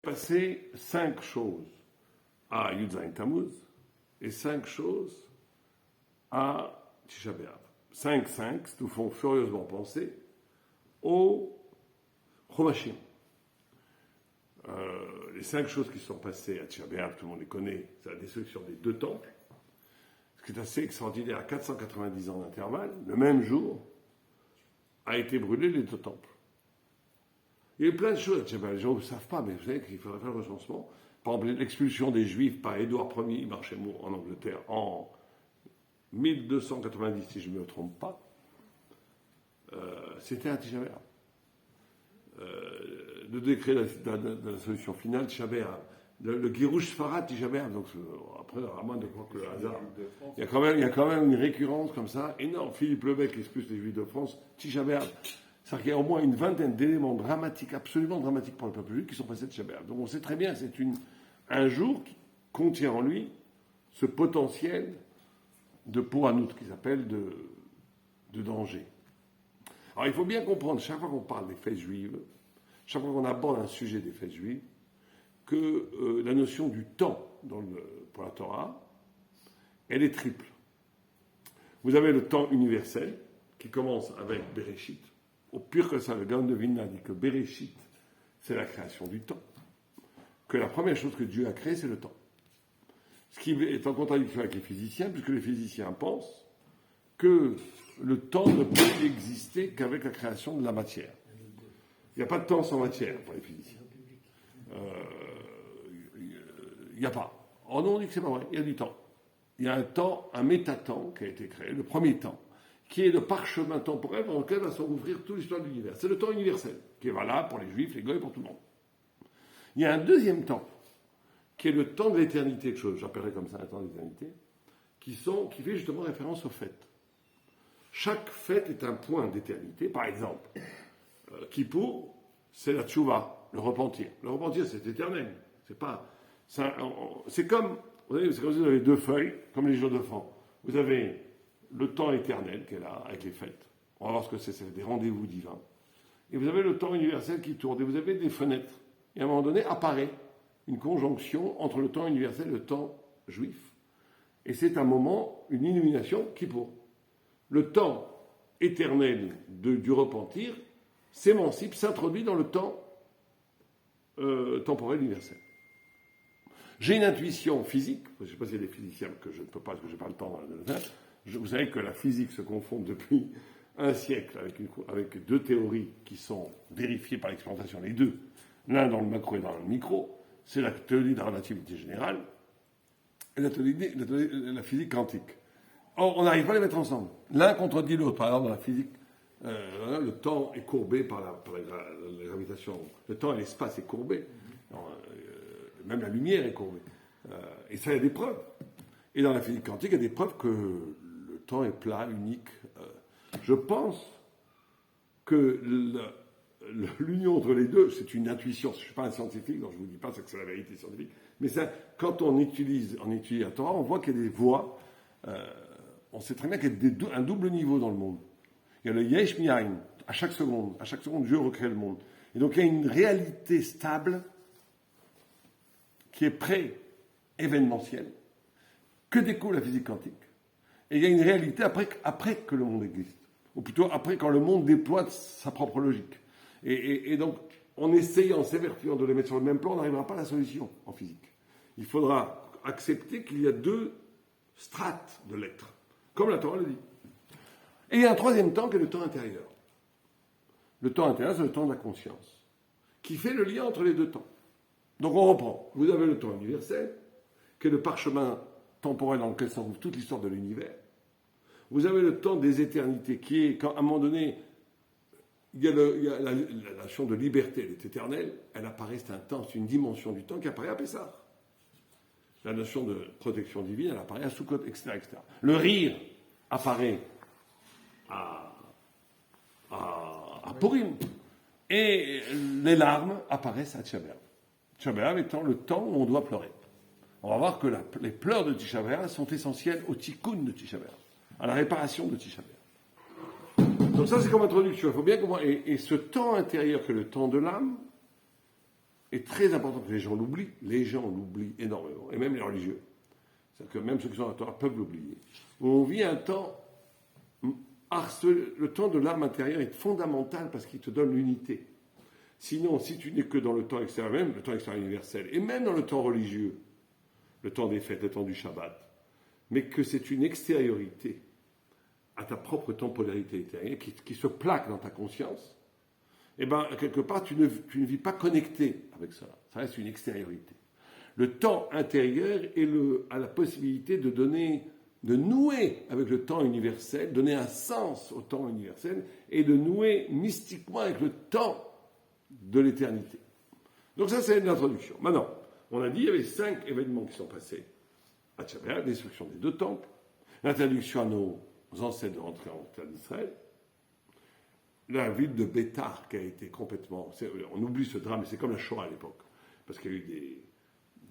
passer 5 choses à Yud-Zayin Tammuz et 5 choses à Tisha B'Av. 5 nous font furieusement penser au Chomashim. Les 5 choses qui sont passées à Tisha B'Av, tout le monde les connaît, c'est la destruction des 2 temples, ce qui est assez extraordinaire, à 490 ans d'intervalle, le même jour, a été brûlé les 2 temples. Il y a eu plein de choses à Tisha B'Av, les gens ne savent pas, mais vous savez qu'il faudrait faire le recensement. Par exemple, l'expulsion des Juifs par Édouard Ier Marchemont en Angleterre en 1290, si je ne me trompe pas, c'était à Tisha B'Av. Le décret de la solution finale, Tisha B'Av. Le Girouche Sfarad, Tisha B'Av. Donc, après, vraiment, de croire que le hasard. Il y a quand même une récurrence comme ça, énorme. Philippe Lebec expulse les Juifs de France, Tisha B'Av. C'est-à-dire qu'il y a au moins une vingtaine d'éléments dramatiques, absolument dramatiques pour le peuple juif, qui sont passés de Tisha B'Av. Donc on sait très bien, c'est un jour qui contient en lui ce potentiel de Pouranout, qui s'appelle de danger. Alors il faut bien comprendre, chaque fois qu'on parle des fêtes juives, chaque fois qu'on aborde un sujet des fêtes juives, que la notion du temps pour la Torah, elle est triple. Vous avez le temps universel, qui commence avec Bereshit. Au pire que ça, le Gaon de Vilna dit que Bereshit, c'est la création du temps. Que la première chose que Dieu a créée, c'est le temps. Ce qui est en contradiction avec les physiciens, puisque les physiciens pensent que le temps ne peut exister qu'avec la création de la matière. Il n'y a pas de temps sans matière pour les physiciens. Il n'y a pas. Oh non, on dit que c'est pas vrai, il y a du temps. Il y a un temps, un métatemps qui a été créé, le premier temps, qui est le parchemin temporel dans lequel va se rouvrir toute l'histoire de l'univers. C'est le temps universel, qui est valable pour les juifs, les goïs, pour tout le monde. Il y a un deuxième temps, qui est le temps de l'éternité, que j'appellerais comme ça un temps de l'éternité, qui fait justement référence aux fêtes. Chaque fête est un point d'éternité. Par exemple, Kippour, c'est la tchouva, le repentir. Le repentir, c'est éternel. C'est comme vous avez 2 feuilles, comme les jours de fan. Vous avez le temps éternel qui est là, avec les fêtes. On va voir ce que c'est des rendez-vous divins. Et vous avez le temps universel qui tourne. Et vous avez des fenêtres. Et à un moment donné, apparaît une conjonction entre le temps universel et le temps juif. Et c'est un moment, une illumination qui pour. Le temps éternel du repentir s'émancipe, s'introduit dans le temps temporel universel. J'ai une intuition physique, je ne sais pas s'il y a des physiciens que je ne peux pas, parce que je n'ai pas le temps de le faire. Vous savez que la physique se confond depuis un siècle avec 2 théories qui sont vérifiées par l'expérimentation, les 2, l'un dans le macro et dans le micro. C'est la théorie de la relativité générale et la physique quantique. Or, on n'arrive pas à les mettre ensemble. L'un contredit l'autre. Par exemple, dans la physique, le temps est courbé par la gravitation. Le temps et l'espace est courbé. Même la lumière est courbée. Et ça, il y a des preuves. Et dans la physique quantique, il y a des preuves que le temps est plat, unique. Je pense que l'union entre les deux, c'est une intuition. Je ne suis pas un scientifique, donc je ne vous dis pas que c'est la vérité scientifique. Mais ça, quand on étudie la Torah, on voit qu'il y a des voies. On sait très bien qu'il y a un double niveau dans le monde. Il y a le yesh mi'ayin, à chaque seconde. À chaque seconde, Dieu recrée le monde. Et donc, il y a une réalité stable qui est pré-événementielle, que découvre la physique quantique. Et il y a une réalité après que le monde existe. Ou plutôt après, quand le monde déploie sa propre logique. Et donc, en essayant, en s'évertuant de les mettre sur le même plan, on n'arrivera pas à la solution en physique. Il faudra accepter qu'il y a 2 strates de l'être, comme la Torah le dit. Et il y a un troisième temps qui est le temps intérieur. Le temps intérieur, c'est le temps de la conscience, qui fait le lien entre les 2 temps. Donc on reprend. Vous avez le temps universel, qui est le parchemin temporel dans lequel s'enrouvre toute l'histoire de l'univers. Vous avez le temps des éternités, qui est, quand à un moment donné, il y a la notion de liberté, elle est éternelle, elle apparaît, c'est un temps, c'est une dimension du temps qui apparaît à Pessah. La notion de protection divine, elle apparaît à Sukkot, etc., etc. Le rire apparaît à Purim. Et les larmes apparaissent à Tisha B'Av. Tisha B'Av étant le temps où on doit pleurer. On va voir que les pleurs de Tisha B'Av sont essentiels au tikkun de Tisha B'Av, à la réparation de Tisha B'Av. Donc ça, c'est comme introduction. Il faut bien comprendre. Et ce temps intérieur que le temps de l'âme est très important que les gens l'oublient. Les gens l'oublient énormément, et même les religieux. C'est-à-dire que même ceux qui sont dans la Torah peuvent l'oublier. On vit un temps, le temps de l'âme intérieure est fondamental parce qu'il te donne l'unité. Sinon, si tu n'es que dans le temps extérieur, même le temps extérieur universel, et même dans le temps religieux, le temps des fêtes, le temps du Shabbat, mais que c'est une extériorité à ta propre temporalité intérieure qui se plaque dans ta conscience, eh bien, quelque part, tu ne vis pas connecté avec cela. Ça reste une extériorité. Le temps intérieur a la possibilité de nouer avec le temps universel, donner un sens au temps universel, et de nouer mystiquement avec le temps de l'éternité. Donc ça, c'est l'introduction. Maintenant, on a dit qu'il y avait 5 événements qui sont passés à Tchabéa, la destruction des 2 temples, l'introduction à nos ancêtres de rentrer en terre d'Israël, la ville de Bétar qui a été complètement... On oublie ce drame, mais c'est comme la Shoah à l'époque, parce qu'il y a eu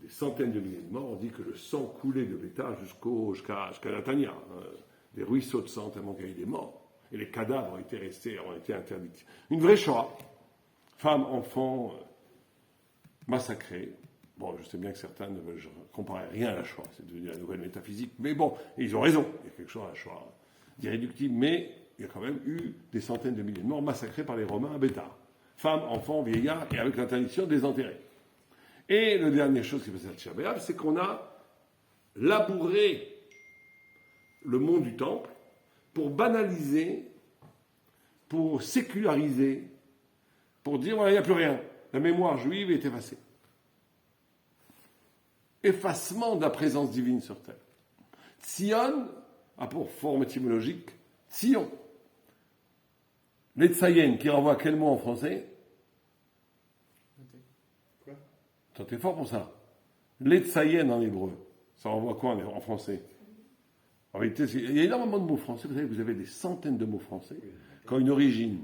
des centaines de milliers de morts. On dit que le sang coulait de Bétar jusqu'à Netanya, des ruisseaux de sang tellement qu'il y a eu des morts. Et les cadavres ont été interdits. Une vraie Shoah. Femmes, enfants, massacrés. Bon, je sais bien que certains ne veulent comparer rien à la Shoah, c'est devenu la nouvelle métaphysique, mais bon, et ils ont raison, il y a quelque chose à la Shoah d'irréductible, mais il y a quand même eu des centaines de milliers de morts massacrés par les Romains à Bétar. Femmes, enfants, vieillards, et avec l'interdiction des enterrer. Et la dernière chose qui s'est passée à Tisha B'Av, c'est qu'on a labouré le monde du temple pour banaliser, pour séculariser, pour dire, voilà, il n'y a plus rien. La mémoire juive est effacée. Effacement de la présence divine sur terre. Tzion a pour forme étymologique Tzion. Les Tsayen qui renvoie à quel mot en français? Quoi? Toi, t'es fort pour ça. Les Tsayen en hébreu, ça renvoie à quoi en français? En réalité, il y a énormément de mots français. Vous savez, vous avez des centaines de mots français qui ont une origine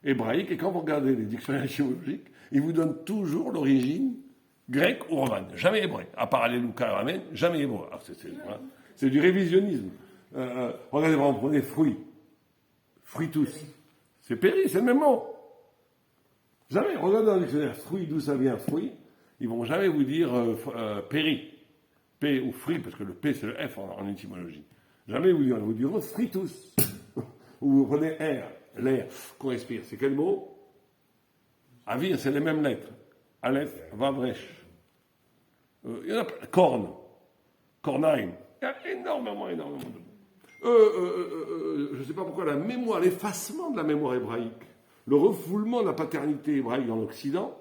hébraïque, et quand vous regardez les dictionnaires étymologiques, ils vous donnent toujours l'origine grecque ou romane, jamais hébreu. À part Alléluia et Amen, jamais hébreu. C'est du révisionnisme. Regardez, on prenez fruits. Fruitus. C'est péri, c'est le même mot. Jamais. Regardez dans le dictionnaire fruit, d'où ça vient fruit, ils vont jamais vous dire péri. P ou fruit, parce que le P c'est le F en étymologie. Jamais ils vous diront fritus. Ou vous prenez air, l'air qu'on respire. C'est quel mot? Avir, c'est les mêmes lettres. Aleph, Vavrech. Il y en a corne, cornheim. Il y a énormément de mots. Je ne sais pas pourquoi la mémoire, l'effacement de la mémoire hébraïque, le refoulement de la paternité hébraïque en Occident,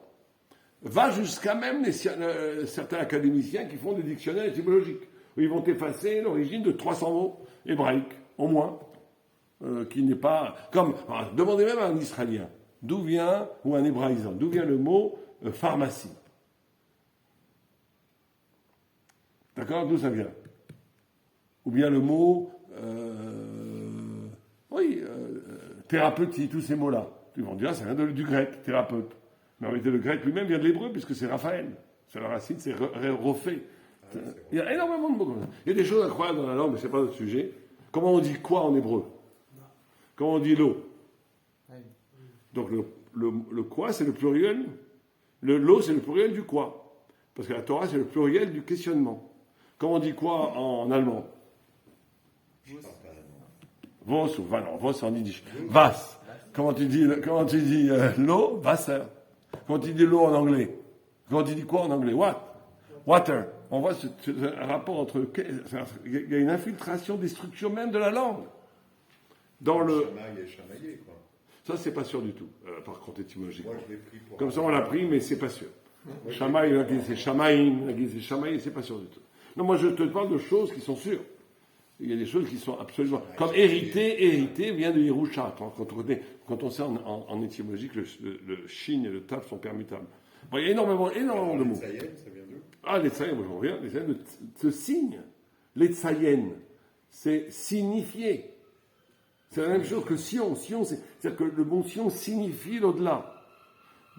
va jusqu'à même certains académiciens qui font des dictionnaires étymologiques, où ils vont effacer l'origine de 300 mots hébraïques, au moins, qui n'est pas... demandez même à un Israélien, d'où vient, ou un hébraïsant, d'où vient le mot pharmacie. D'accord? D'où ça vient? Ou bien le mot... thérapeutique, tous ces mots-là. Ils vont dire, ça vient du grec, thérapeute. Mais en réalité, le grec lui-même vient de l'hébreu, puisque c'est Raphaël. C'est la racine, c'est refait. Il y a énormément de mots comme ça. Il y a des choses incroyables dans la langue, mais ce n'est pas notre sujet. Comment on dit quoi en hébreu? Comment on dit l'eau? Donc le quoi, c'est le pluriel. L'eau, c'est le pluriel du quoi. Parce que la Torah, c'est le pluriel du questionnement. Comment on dit quoi en allemand? Vos ou non, vos en yiddish. Vas. Comment tu dis l'eau? Wasser. Comment tu dis l'eau en anglais? Comment tu dis quoi en anglais? What? Water. On voit un rapport entre... Il y a une infiltration, destruction même de la langue. Dans le... Chamaï et chamaillé, quoi. Ça, c'est pas sûr du tout, par contre, étymologiquement. Moi, je l'ai pris pour... Comme ça, on l'a pris, mais c'est pas sûr. Chamaï, c'est chamaïm, c'est chamaï, c'est pas sûr du tout. Non, moi, je te parle de choses qui sont sûres. Il y a des choses qui sont absolument... Comme hériter vient de Yerusha. Quand on sait en étymologie que le shin et le taf sont permutables. Bon, il y a énormément de mots. Les tsayen, ça vient d'où? Ah, les tsayen, moi je reviens. Les tsayen, ce signe. Les tsayen, c'est signifier. C'est la même chose que Sion. Sion, c'est-à-dire que le mot Sion signifie l'au-delà.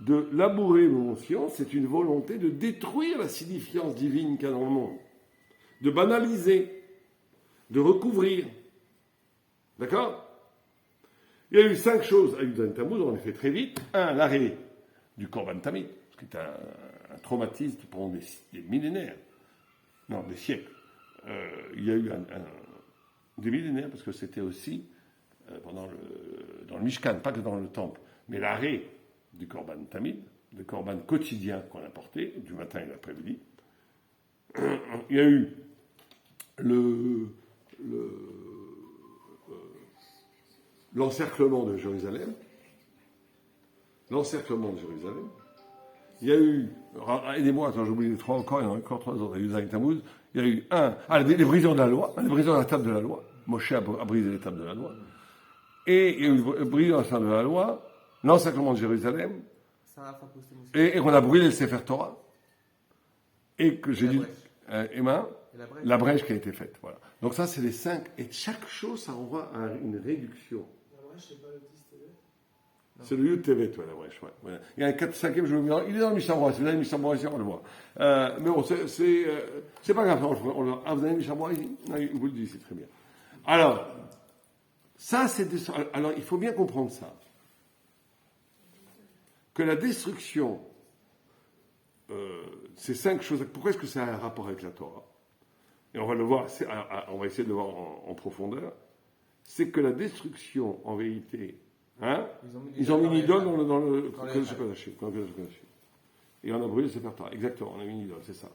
De labourer le mot Sion, c'est une volonté de détruire la signifiance divine qu'il y a dans le monde. De banaliser. De recouvrir. D'accord? Il y a eu 5 choses à Yud Tammuz, on les fait très vite. 1, l'arrêt du Korban Tamid, qui est traumatise pendant des millénaires, non, des siècles. Il y a eu des millénaires, parce que c'était aussi dans le Mishkan, pas que dans le temple, mais l'arrêt du Korban Tamid, le Korban quotidien qu'on apportait, du matin et l'après-midi. Il y a eu l'encerclement de Jérusalem. Il y a eu, aidez-moi, attends, j'ai oublié les trois encore, il y en a encore trois autres. Il y a eu Tammuz. Il y a eu les brisures de la loi, les brisures de la table de la loi. Moshe a brisé les tables de la loi. Et il y a eu une brisure de la table de la loi, l'encerclement de Jérusalem, et qu'on a brûlé le Sefer Torah. Et que j'ai dit, Emma, la brèche qui a été faite. Voilà. Donc ça, c'est les 5. Et chaque chose, ça envoie à une réduction. La brèche, c'est pas le 10 TV? C'est le Yud Tevet, la brèche. Ouais. Voilà. Il y a un 4-5e, je me dis, il est dans le Mishnah Berurah. Si vous avez le Mishnah Berurah ici, on le voit. Mais bon, c'est pas grave. Vous avez le Mishnah Berurah ici? Non, vous le dites, c'est très bien. Alors, ça, alors, il faut bien comprendre ça. Que la destruction, ces 5 choses, pourquoi est-ce que ça a un rapport avec la Torah? Et on va le voir, on va essayer de le voir en profondeur. C'est que la destruction, en vérité, ils ont mis une idole dans le Kodesh Kodashim. Et on a brûlé le Sefer Torah. Exactement, on a mis une idole, c'est ça.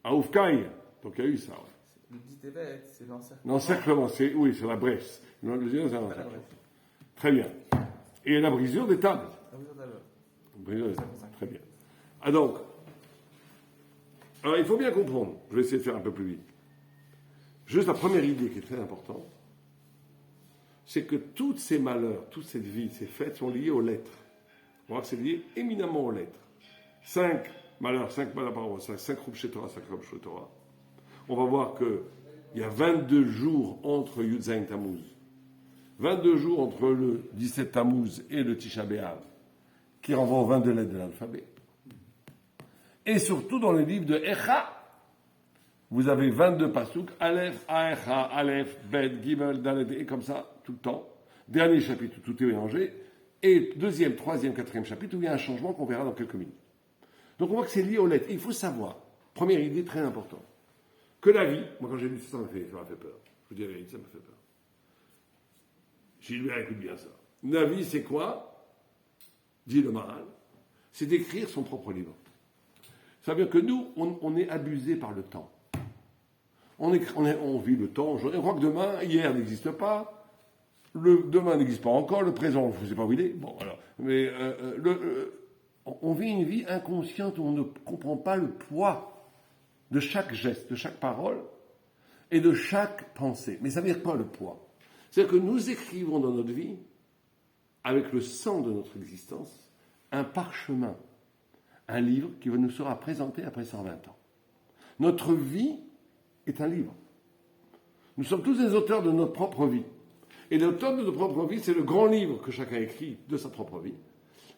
À Oufkaï. Donc il y a eu ça, ouais. Le 10 TV, c'est l'encerclement. L'encerclement, c'est la brèche. Le deuxième, c'est l'encerclement. Très bien. Et la brisure des tables. Très bien. Donc, alors il faut bien comprendre, je vais essayer de faire un peu plus vite. Juste la première idée qui est très importante, c'est que tous ces malheurs, toute cette vie, ces fêtes sont liées aux lettres. On va voir que c'est lié éminemment aux lettres. 5 malheurs par rapport à 5 Roub chez Torah, 5 Roub chez Torah. On va voir qu'il y a 22 jours entre Yud Zayin Tammuz, 22 jours entre le 17 Tammuz et le Tisha B'Av, qui renvoient aux 22 lettres de l'alphabet. Et surtout dans le livre de Echa, vous avez 22 pasouks, Aleph, Aecha, Aleph, Bet, Gimel, Dalet, et comme ça, tout le temps. Dernier chapitre où tout est mélangé. Et deuxième, troisième, quatrième chapitre où il y a un changement qu'on verra dans quelques minutes. Donc on voit que c'est lié aux lettres. Il faut savoir, première idée très importante, que la vie, moi quand j'ai lu ça m'a fait peur. Je vous dis la vérité, ça m'a fait peur. J'ai lu, écoute bien ça. La vie, c'est quoi? Dit le Maharal. C'est d'écrire son propre livre. Ça veut dire que nous, on est abusé par le temps. On vit le temps. On croit que demain, hier n'existe pas. Demain n'existe pas encore. Le présent, je ne sais pas où il est. Bon, alors. Mais on vit une vie inconsciente où on ne comprend pas le poids de chaque geste, de chaque parole et de chaque pensée. Mais ça veut dire quoi le poids? C'est-à-dire que nous écrivons dans notre vie, avec le sang de notre existence, un parchemin, un livre qui nous sera présenté après 120 ans. Notre vie est un livre. Nous sommes tous des auteurs de notre propre vie. Et l'auteur de notre propre vie, c'est le grand livre que chacun écrit de sa propre vie.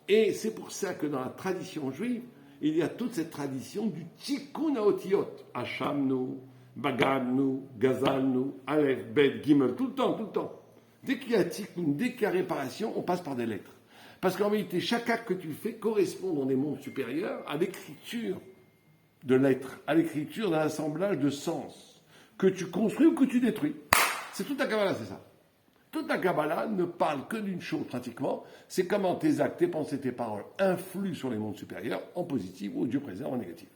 Et c'est pour ça que dans la tradition juive, il y a toute cette tradition du tikkun haotiyot. Hachamnu, Bagadnu, Gazalnu, Aleph, Bet, Gimel, tout le temps. Dès qu'il y a tikkun, dès qu'il y a réparation, on passe par des lettres. Parce qu'en réalité, chaque acte que tu fais correspond dans des mondes supérieurs à l'écriture de lettres, à l'écriture d'un assemblage de sens que tu construis ou que tu détruis. C'est toute la Kabbalah, c'est ça. Toute la Kabbalah ne parle que d'une chose pratiquement, c'est comment tes actes, tes pensées, tes paroles influent sur les mondes supérieurs, en positif ou au Dieu présent en négatif.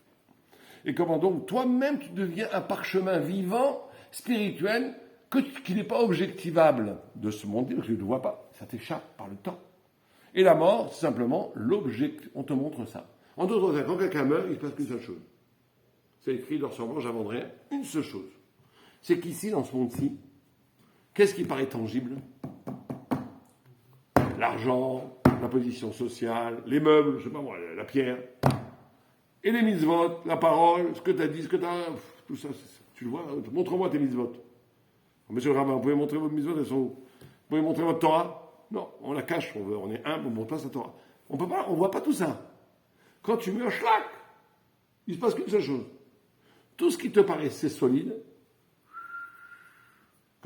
Et comment donc toi-même tu deviens un parchemin vivant, spirituel, qui n'est pas objectivable de ce monde, parce que tu ne le vois pas, ça t'échappe par le temps. Et la mort, c'est simplement l'objectif, on te montre ça. En d'autres termes, quand quelqu'un meurt, il ne se passe qu'une seule chose. C'est écrit dans son j'invente rien, une seule chose. C'est qu'ici, dans ce monde-ci, qu'est-ce qui paraît tangible? L'argent, la position sociale, les meubles, je sais pas moi, la pierre. Et les mitzvot, la parole, ce que tu as dit, ce que tu as... Tout ça, tu le vois, montre-moi tes mitzvot. Monsieur le rabbin, vous pouvez montrer vos mitzvot, elles sont où? Vous pouvez montrer votre Torah? Non, on la cache, on est humble, on ne montre pas sa Torah. On peut pas, on ne voit pas tout ça. Quand tu meurs, schlac, il ne se passe qu'une seule chose. Tout ce qui te paraissait solide,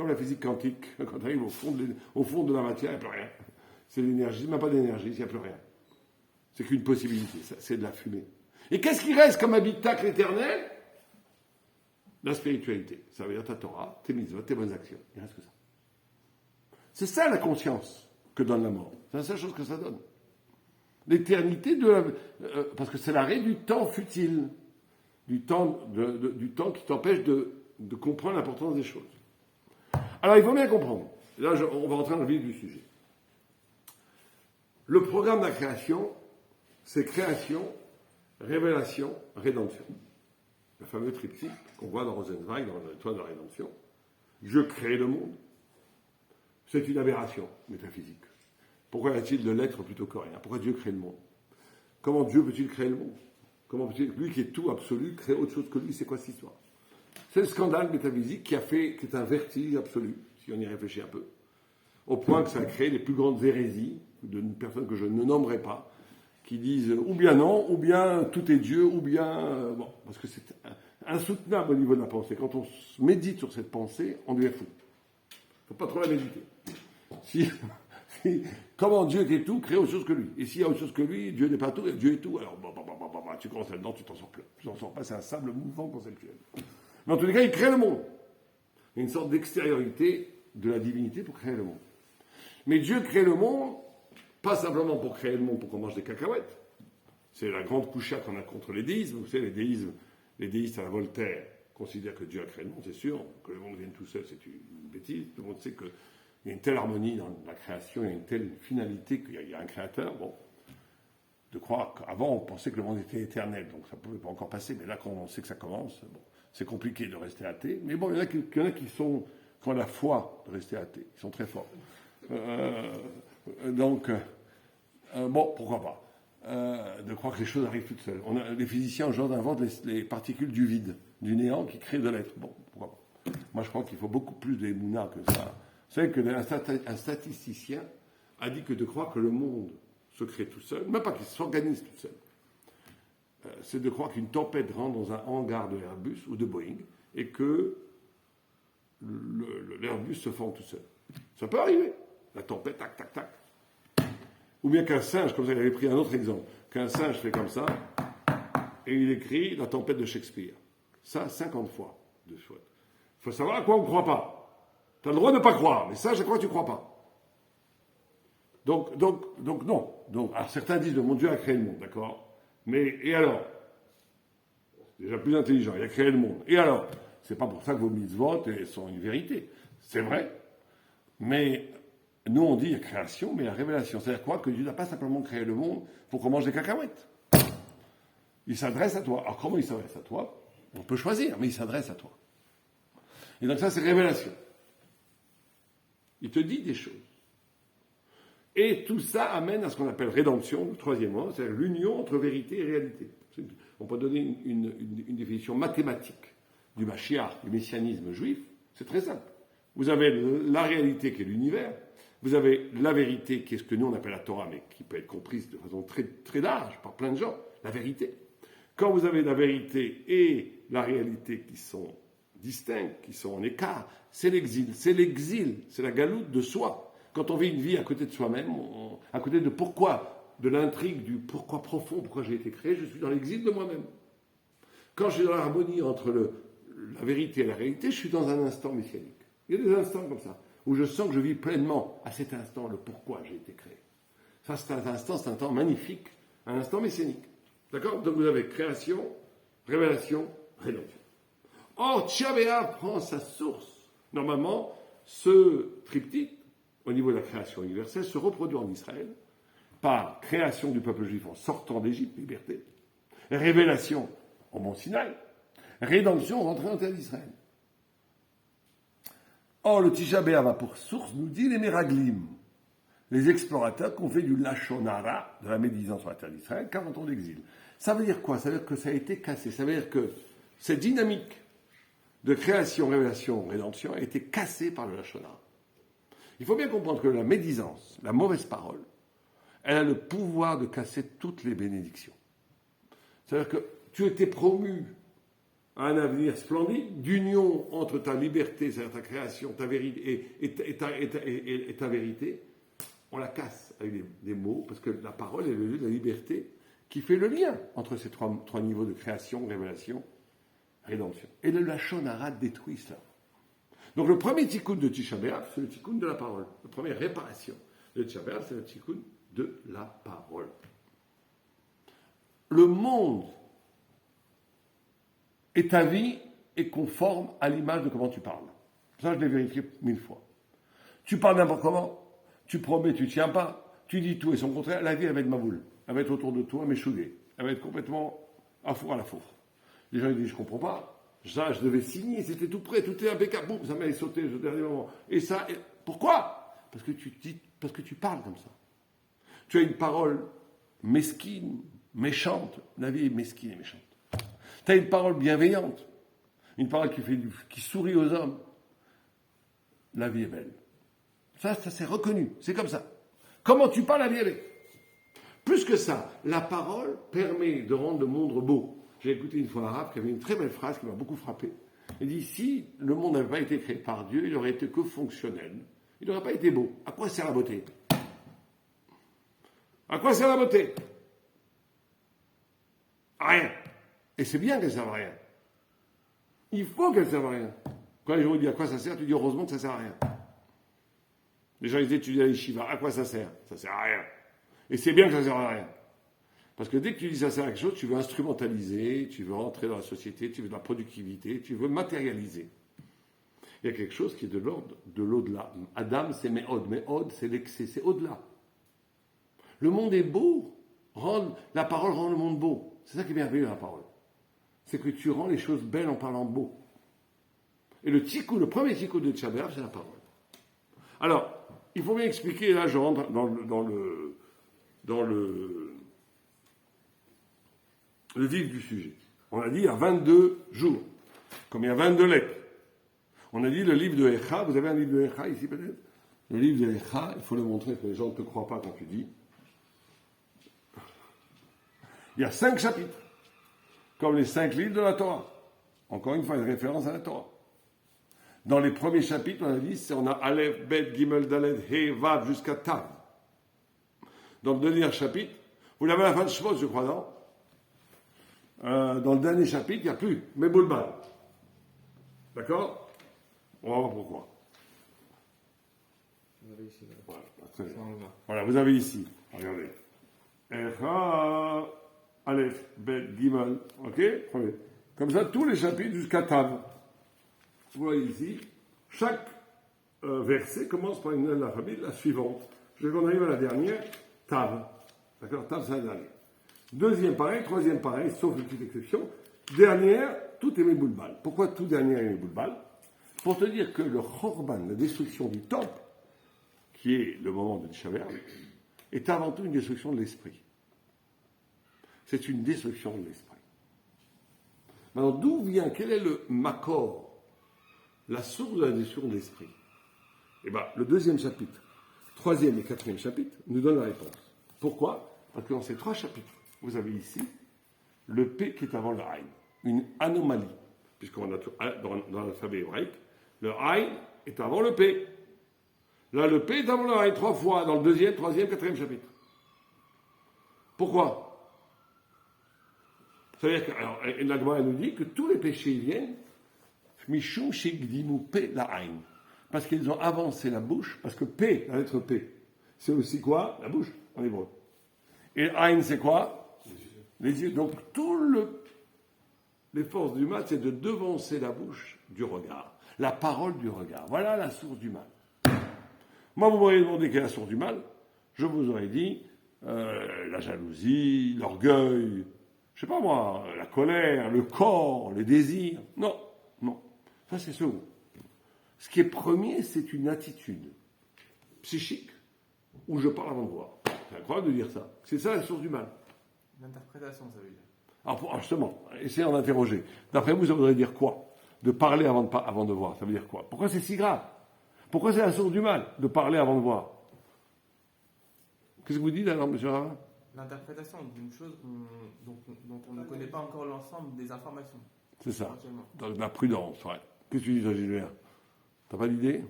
Comme la physique quantique, quand on arrive au fond de la matière, il n'y a plus rien. C'est l'énergie, même pas d'énergie, il n'y a plus rien. C'est qu'une possibilité, ça, c'est de la fumée. Et qu'est-ce qui reste comme habitacle éternel? La spiritualité. Ça veut dire ta Torah, tes mitzvot, tes bonnes actions. Il ne reste que ça. C'est ça la conscience que donne la mort. C'est la seule chose que ça donne. L'éternité parce que c'est l'arrêt du temps futile. Du temps qui t'empêche de comprendre l'importance des choses. Alors, il faut bien comprendre. Là, on va rentrer dans le vif du sujet. Le programme de la création, c'est création, révélation, rédemption. Le fameux triptyque qu'on voit dans Rosenzweig, dans l'étoile de la rédemption. Dieu crée le monde. C'est une aberration métaphysique. Pourquoi y a-t-il de l'être plutôt que rien? Pourquoi Dieu crée le monde? Comment Dieu peut-il créer le monde? Comment peut-il, lui qui est tout absolu, créer autre chose que lui? C'est quoi cette histoire? C'est le scandale métaphysique qui est un vertige absolu, si on y réfléchit un peu, au point que ça a créé les plus grandes hérésies de personnes que je ne nommerai pas, qui disent ou bien non, ou bien tout est Dieu, ou bien... bon, parce que c'est insoutenable au niveau de la pensée. Quand on médite sur cette pensée, on devient fou. Il ne faut pas trop la méditer. Comment Dieu qui est tout crée autre chose que lui? Et s'il y a autre chose que lui, Dieu n'est pas tout, et Dieu est tout. Alors, tu commences là-dedans, tu t'en sors plus. Tu t'en sors pas, c'est un sable mouvant conceptuel. Mais en tous les cas, il crée le monde. Il y a une sorte d'extériorité de la divinité pour créer le monde. Mais Dieu crée le monde, pas simplement pour créer le monde pour qu'on mange des cacahuètes. C'est la grande coucha qu'on a contre les déismes. Vous savez, les déistes à la Voltaire considèrent que Dieu a créé le monde, c'est sûr. Que le monde vienne tout seul, c'est une bêtise. Tout le monde sait qu'il y a une telle harmonie dans la création, il y a une telle finalité qu'il y a un créateur. Bon, de croire qu'avant, on pensait que le monde était éternel, donc ça ne pouvait pas encore passer. Mais là, quand on sait que ça commence, bon, c'est compliqué de rester athée. Mais bon, il y en a qui ont la foi de rester athée. Ils sont très forts. Bon, pourquoi pas de croire que les choses arrivent toutes seules. Les physiciens aujourd'hui inventent les particules du vide, du néant qui créent de l'être. Bon, pourquoi pas. Moi, je crois qu'il faut beaucoup plus d'émouna que ça. Vous savez qu'un statisticien a dit que de croire que le monde se crée tout seul, même pas qu'il s'organise tout seul, c'est de croire qu'une tempête rentre dans un hangar de Airbus ou de Boeing et que l'Airbus se forme tout seul. Ça peut arriver. La tempête, tac, tac, tac. Ou bien qu'un singe, comme ça, il avait pris un autre exemple, qu'un singe fait comme ça, et il écrit la tempête de Shakespeare. Ça, 50 fois de chouette. Il faut savoir à quoi on ne croit pas. Tu as le droit de ne pas croire, mais ça, à quoi tu ne crois pas. Donc, non. Alors, certains disent, mon Dieu a créé le monde, d'accord? Mais, et alors? C'est déjà plus intelligent, il a créé le monde. Et alors? C'est pas pour ça que vos mitzvot sont une vérité. C'est vrai. Mais nous, on dit il y a création, mais il y a révélation. C'est-à-dire quoi? Que Dieu n'a pas simplement créé le monde pour qu'on mange des cacahuètes. Il s'adresse à toi. Alors comment il s'adresse à toi? On peut choisir, mais il s'adresse à toi. Et donc ça, c'est révélation. Il te dit des choses. Et tout ça amène à ce qu'on appelle rédemption, le troisième mot, c'est-à-dire l'union entre vérité et réalité. On peut donner une définition mathématique du Mashiach, du messianisme juif. C'est très simple. Vous avez la réalité qui est l'univers, vous avez la vérité qui est ce que nous on appelle la Torah, mais qui peut être comprise de façon très, très large par plein de gens, la vérité. Quand vous avez la vérité et la réalité qui sont distincts, qui sont en écart, c'est l'exil, c'est la galoute de soi. Quand on vit une vie à côté de soi-même, à côté de pourquoi, de l'intrigue du pourquoi profond, pourquoi j'ai été créé, je suis dans l'exil de moi-même. Quand je suis dans l'harmonie entre la vérité et la réalité, je suis dans un instant messianique. Il y a des instants comme ça, où je sens que je vis pleinement à cet instant le pourquoi j'ai été créé. Ça, c'est un temps magnifique, un instant messianique. D'accord? Donc vous avez création, révélation, rédemption. Or, Tisha B'Av prend sa source. Normalement, ce triptyque, au niveau de la création universelle, se reproduit en Israël par création du peuple juif en sortant d'Égypte, liberté, révélation au Mont Sinaï, rédemption rentrée en terre d'Israël. Or, le Tisha B'Av a pour source, nous dit les Meraglim, les explorateurs qui ont fait du Lachon Hara, de la médisance sur la terre d'Israël, 40 ans d'exil. Ça veut dire quoi? Ça veut dire que ça a été cassé. Ça veut dire que cette dynamique de création, révélation, rédemption a été cassée par le Lachon Hara. Il faut bien comprendre que la médisance, la mauvaise parole, elle a le pouvoir de casser toutes les bénédictions. C'est-à-dire que tu étais promu à un avenir splendide, d'union entre ta liberté, c'est-à-dire ta création, ta vérité et ta vérité. On la casse avec des mots, parce que la parole est le lieu de la liberté qui fait le lien entre ces trois niveaux de création, révélation, rédemption. Et le Lachon Hara détruit cela. Donc le premier tikkun de Tisha B'Av, c'est le tikkun de la parole. La première réparation de Tisha B'Av, c'est le tikkun de la parole. Le monde et ta vie est conforme à l'image de comment tu parles. Ça, je l'ai vérifié 1000 fois. Tu parles n'importe comment, tu promets, tu ne tiens pas, tu dis tout et son contraire, la vie, elle va être maboule. Elle va être autour de toi, méchouillée. Elle va être complètement à four à la four. Les gens ils disent, je ne comprends pas. Ça, je devais signer, c'était tout prêt, tout est impeccable. Boum, ça m'allait sauter au dernier moment. Et ça, pourquoi ? Parce que tu parles comme ça. Tu as une parole mesquine, méchante. La vie est mesquine et méchante. Tu as une parole bienveillante. Une parole qui sourit aux hommes. La vie est belle. Ça c'est reconnu. C'est comme ça. Comment tu parles, la vie est. Plus que ça, la parole permet de rendre le monde beau. J'ai écouté une fois un arabe qui avait une très belle phrase qui m'a beaucoup frappé. Il dit, si le monde n'avait pas été créé par Dieu, il n'aurait été que fonctionnel. Il n'aurait pas été beau. À quoi sert la beauté ? À quoi sert la beauté ? À rien. Et c'est bien qu'elle ne serve à rien. Il faut qu'elle ne serve à rien. Quand les gens disent à quoi ça sert, tu dis heureusement que ça ne sert à rien. Les gens ils étudient à l'Yeshiva, à quoi ça sert ? Ça ne sert à rien. Et c'est bien que ça ne sert à rien. Parce que dès que tu dis ça sert à quelque chose, tu veux instrumentaliser, tu veux entrer dans la société, tu veux de la productivité, tu veux matérialiser. Il y a quelque chose qui est de l'ordre de l'au-delà. Adam, c'est Méhod. Méhod, c'est l'excès, c'est au-delà. Le monde est beau. La parole rend le monde beau. C'est ça qui est merveilleux, la parole. C'est que tu rends les choses belles en parlant beau. Et le premier tikkun de Tisha B'Av, c'est la parole. Alors, il faut bien expliquer, là je rentre dans le vif du sujet. On a dit il y a 22 jours, comme il y a 22 lettres. On a dit le livre de Echa, vous avez un livre de Echa ici peut-être ? Le livre de Echa, il faut le montrer parce que les gens ne te croient pas quand tu dis. Il y a 5 chapitres, comme les 5 livres de la Torah. Encore une fois, une référence à la Torah. Dans les premiers chapitres, on a dit, on a Aleph, Bet, Gimel, Dalet, He, Vav, jusqu'à Tav. Dans le dernier chapitre, vous l'avez à la fin de Shemot, je crois, non ? Dans le dernier chapitre, il n'y a plus Meboulbal. D'accord ? On va voir pourquoi. Vous avez ici, là. Voilà, très bien. Ça, on va. Voilà, vous avez ici. Regardez. Echa, Aleph, Bet, Gimel. Ok ? Prenez. Comme ça, tous les chapitres jusqu'à Tav. Vous voyez ici, chaque verset commence par une lettre de l'alphabet, la suivante. Je vais qu'on arrive à la dernière, Tav. D'accord ? Tav, c'est la dernière. Deuxième pareil, troisième pareil, sauf une petite exception. Dernière, tout est Meboulbal. Pourquoi tout dernier est Meboulbal ? Pour te dire que le Chorban, la destruction du temple, qui est le moment de Tisha B'Av, est avant tout une destruction de l'esprit. C'est une destruction de l'esprit. Maintenant, d'où vient, quel est le makor, la source de la destruction de l'esprit ? Eh bien, le deuxième chapitre, troisième et quatrième chapitre, nous donne la réponse. Pourquoi ? Parce que dans ces 3 chapitres, vous avez ici le P qui est avant le Aïn, une anomalie, puisqu'on a dans l'alphabet hébraïque, le Aïn est avant le P. Là, le P est avant le Aïn 3 fois, dans le deuxième, troisième, quatrième chapitre. Pourquoi ? C'est-à-dire que, la Gemara nous dit que tous les péchés viennent Mishum Shigdimu P la Aïn. Parce qu'ils ont avancé la bouche, parce que P, la lettre P, c'est aussi quoi ? La bouche, en hébreu. Et Aïn, c'est quoi ? Les yeux. Donc, les forces du mal, c'est de devancer la bouche du regard. La parole du regard. Voilà la source du mal. Moi, vous m'auriez demandé quelle est la source du mal. Je vous aurais dit la jalousie, l'orgueil, je sais pas moi, la colère, le corps, les désirs. Non. Ça, c'est second. Ce qui est premier, c'est une attitude psychique où je parle avant de voir. C'est incroyable de dire ça. C'est ça la source du mal. L'interprétation, ça veut dire. Alors, justement, essayons d'interroger. D'après vous, ça voudrait dire quoi ? De parler avant de voir, ça veut dire quoi ? Pourquoi c'est si grave ? Pourquoi c'est la source du mal, de parler avant de voir ? Qu'est-ce que vous dites alors, monsieur Ravin ? L'interprétation d'une chose dont on ne connaît pas encore l'ensemble des informations. C'est ça. Éventuellement. Donc la prudence, ouais. Qu'est-ce que tu dis, toi, Gilbert? T'as pas d'idée?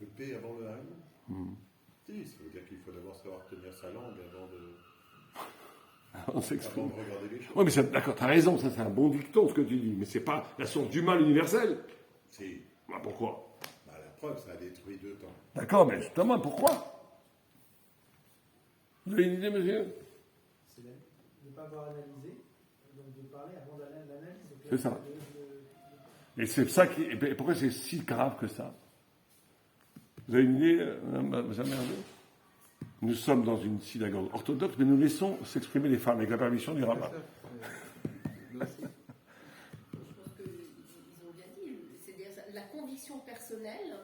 Le P avant le N. Si, ça veut dire qu'il faut d'abord savoir tenir sa langue On s'exprime. avant de regarder les choses. Oui, mais d'accord, t'as raison, ça c'est un bon dicton ce que tu dis, mais c'est pas la source du mal universel. Si, Bah, pourquoi? la preuve, ça a détruit 2 temps. D'accord, mais justement, pourquoi? Vous avez une idée, monsieur? C'est de ne pas avoir analysé, donc de parler avant l'analyse. C'est ça. Et c'est ça qui. Et pourquoi c'est si grave que ça? Vous avez une idée, madame Merdeux? Nous sommes dans une synagogue orthodoxe, mais nous laissons s'exprimer les femmes avec la permission du rabbin. Nous aussi. Je pense qu'ils ont bien dit, c'est-à-dire la conviction personnelle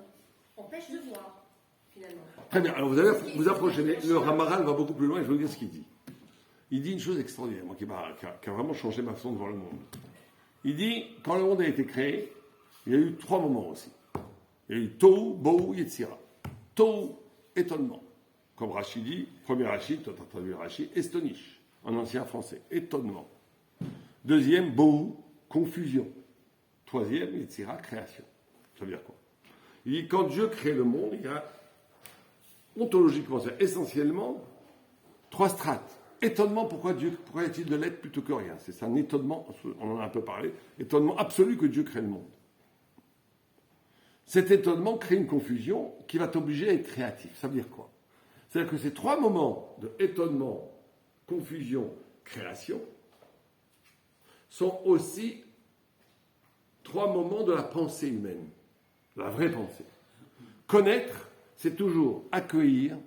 empêche de voir, finalement. Très bien, alors vous allez vous approcher, mais le Ramaral va beaucoup plus loin et je vais vous dire ce qu'il dit. Il dit une chose extraordinaire, moi, qui a vraiment changé ma façon de voir le monde. Il dit, quand le monde a été créé, il y a eu 3 moments aussi. Il y a eu Tohu, Bohu, Yetzira. Tohu, étonnement. Comme Rachid dit, premier Rachid, toi t'as traduit Rachid, estonish, en ancien français, étonnement. Deuxième, Bohu, confusion. Troisième, Yetzira, création. Ça veut dire quoi? Il dit, quand Dieu crée le monde, il y a ontologiquement, c'est essentiellement 3 strates. Étonnement, pourquoi y a-t-il de l'être plutôt que rien? C'est un étonnement, on en a un peu parlé, étonnement absolu que Dieu crée le monde. Cet étonnement crée une confusion qui va t'obliger à être créatif. Ça veut dire quoi? C'est-à-dire que ces 3 moments de étonnement, confusion, création sont aussi 3 moments de la pensée humaine, de la vraie pensée. Connaître, c'est toujours accueillir.